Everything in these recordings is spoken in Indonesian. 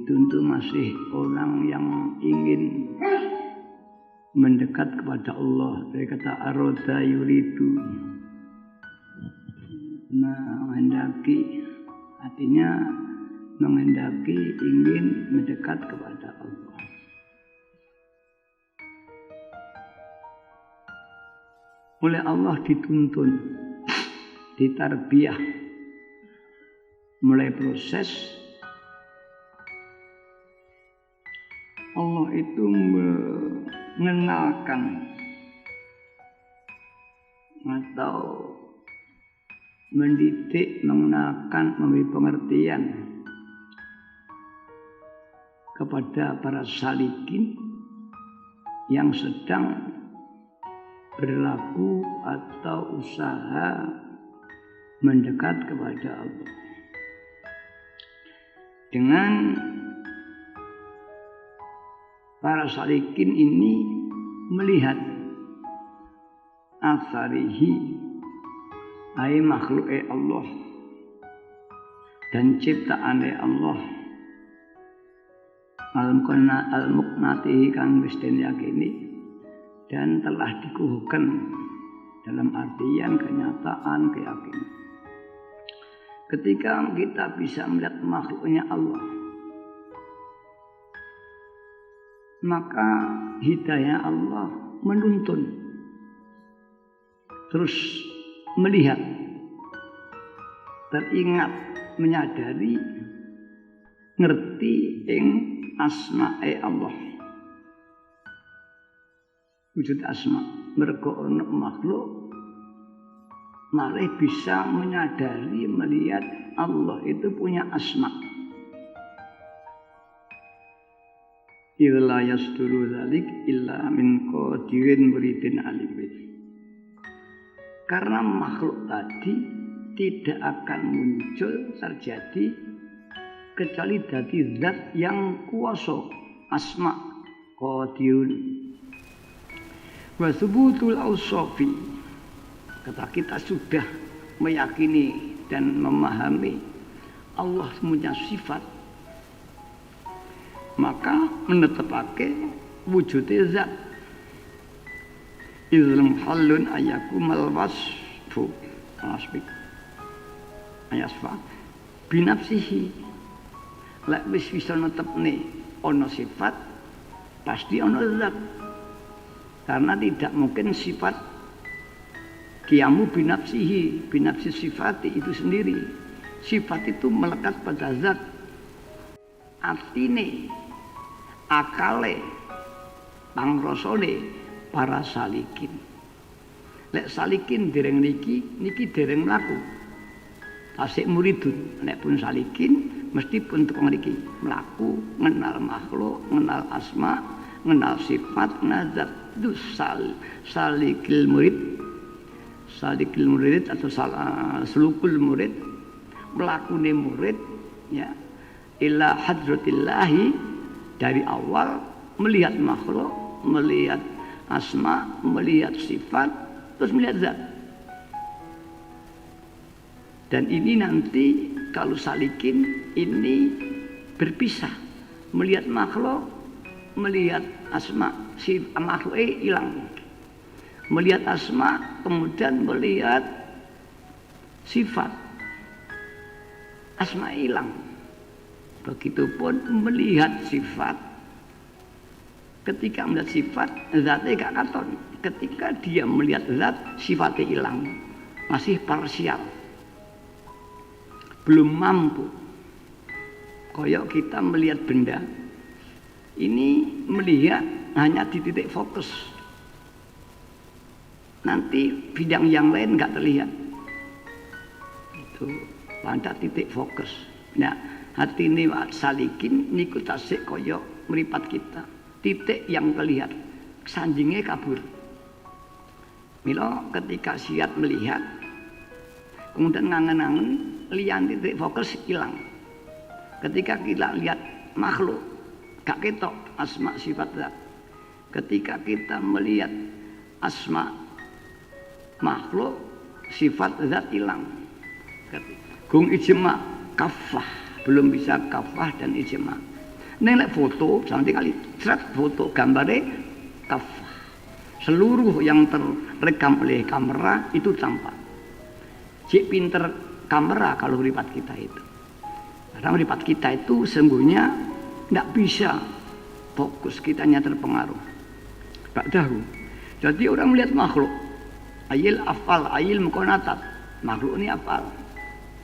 dituntut masih orang yang ingin mendekat kepada Allah. Dari kata aroda yuridu, menghendaki, artinya menghendaki ingin mendekat kepada Allah. Oleh Allah dituntun, ditarbiyah, mulai proses Allah itu mengenalkan atau mendidik, mengenalkan, memberi pengertian kepada para salikin yang sedang berlaku atau usaha mendekat kepada Allah. Dengan para salikin ini melihat asarihi, ai makhluk Allah dan ciptaan Allah, al-muqnatihi kang wis den yakini dan telah dikukuhkan dalam artian kenyataan, keyakinan. Ketika kita bisa melihat makhluknya Allah, maka hidayah Allah menuntun terus melihat, teringat, menyadari, ngerti ing asma'i Allah. Wujud asma, mergo ana makhluk malah bisa menyadari, melihat Allah itu punya asma. Illa yasduru dzalik illa min qadirin muridin alimin. Karena makhluk tadi tidak akan muncul terjadi kecuali dari zat yang kuasa, asma, qadirun. Wa subutul ausofi, kata kita sudah meyakini dan memahami Allah punya sifat, maka menetapake wujudnya zat. Izlam halun ayakumal wasfu asbik ayasfa binafsihi. Lek wis bisa netepne ana sifat, pasti ana zat. Karena tidak mungkin sifat kiamu binafsihi, binafsi sifati itu sendiri. Sifat itu melekat pada zat. Artine, akale, pangrasane para salikin. Lek salikin dereng niki dereng mlaku. Tasik muridun, nek pun salikin mesti pun tukang niki mlaku, ngenal makhluk, ngenal asma, ngenal sifat, nazat salikil murid atau sulukul murid, melakune murid ya ila hadratillahi, dari awal melihat makhluk, melihat asma, melihat sifat, terus melihat zat. Dan ini nanti kalau salikin ini berpisah, melihat makhluk, melihat asma, si makhluknya hilang. Melihat asma, kemudian melihat sifat, asma hilang. Begitupun melihat sifat, ketika melihat sifat, zatnya gak katon. Ketika dia melihat zat, sifatnya hilang, masih parsial, belum mampu. Koyok kita melihat benda, ini melihat hanya di titik fokus. Nanti bidang yang lain nggak terlihat. Itu pada titik fokus. Nah, hati ini salikin niku tasik koyok meripat kita. Titik yang terlihat, sanjingnya kabur. Milo ketika siap melihat, kemudian ngangen-ngangen, lihat titik fokus hilang. Ketika kita lihat makhluk, gak ketok asma sifat zat. Ketika kita melihat asma makhluk, sifat zat hilang. Gung ijma kafah, belum bisa kafah dan ijma. Ning lek foto sampe kali seret foto gambare kafah. Seluruh yang terekam oleh kamera itu tampak. Cik pinter kamera kalau meripat kita itu. Karena meripat kita itu sesungguhnya tidak bisa fokus, kitanya terpengaruh. Tak tahu. Jadi orang melihat makhluk. Ayil afal, ayil mukonatat. Makhluk ini afal.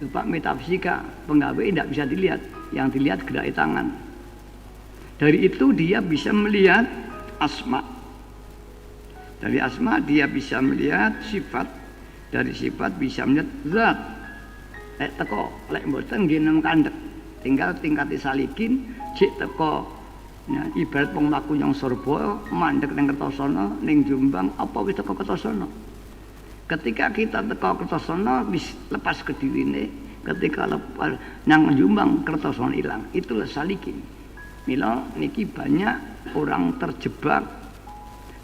Sebab metafisika penggawe tidak bisa dilihat. Yang dilihat gerak tangan. Dari itu dia bisa melihat asma. Dari asma dia bisa melihat sifat. Dari sifat bisa melihat zat. Lek teko, lek mboten nggih nang kandhek. Tinggal tingkati salikin, cik teko ya, ibarat wong mlaku nyang Surabaya, mandek ning Kertosono, ning Jombang, apa wis teko Kertosono. Ketika kita teko Kertosono wis lepas kedirine, ketika lepas nang Jombang Kertosono ilang. Itulah salikin. Mila niki banyak orang terjebak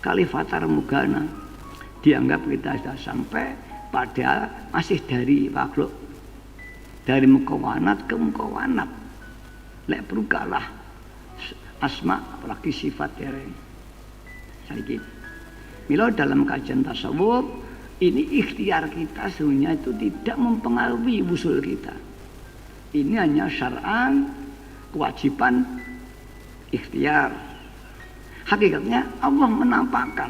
kali fatar mugana. Dianggap kita sudah sampai padahal masih dari makhluk. Dari mukawanat ke mukawanat. Lek perukalah asma apalagi sifat dereng. Saiki. Mila dalam kajian tasawuf ini ikhtiar kita sebenarnya itu tidak mempengaruhi usul kita. Ini hanya syar'an kewajiban ikhtiar. Hakikatnya Allah menampakkan.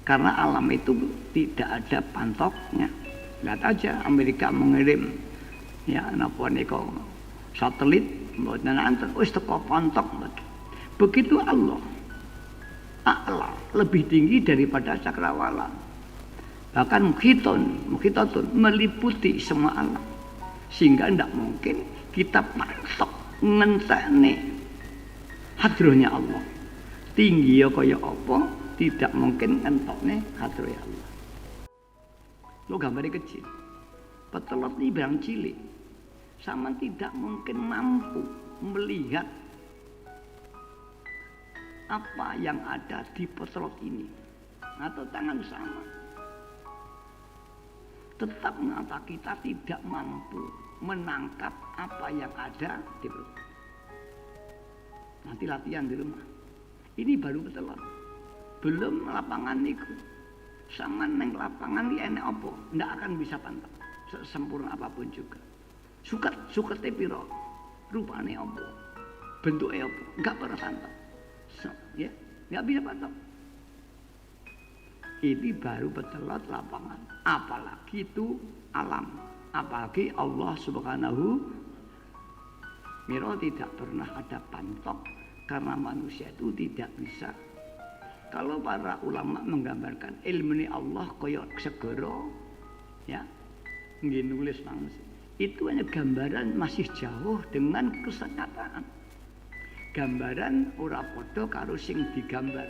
Karena alam itu tidak ada pantoknya. Lihat aja Amerika mengirim ya napa nika satelit mboten anten wis teko pantok. Begitu Allah a'la lebih tinggi daripada cakrawala. Bahkan mukhitatun meliputi semua alam. Sehingga tidak mungkin kita patok ngentekne hadrohnya Allah. Tinggi ya kaya apa tidak mungkin ngentokne hadrohnya Allah. Lo gambarnya kecil. Petelot ini barang cilik. Sama tidak mungkin mampu melihat apa yang ada di petelot ini. Atau tangan sama. Tetap mata kita tidak mampu menangkap apa yang ada di perut. Nanti latihan di rumah. Ini baru petelot. Belum lapangan niku. Sama neng lapangan ini enak apa? Nggak akan bisa pantau. Sempurna apapun juga. Sukete piro, rupane apa, bentuknya apa, nggak pernah pantau. Ya, nggak bisa pantau. Ini baru petelot lapangan. Apalagi itu alam. Apalagi Allah Subhanahu. Miro tidak pernah ada pantok karena manusia itu tidak bisa. Kalau para ulama menggambarkan ilmu ini Allah koyok segoro, ya, nggih nulis manusia. Itu hanya gambaran masih jauh dengan kesenyataan. Gambaran ora padha karo sing digambar.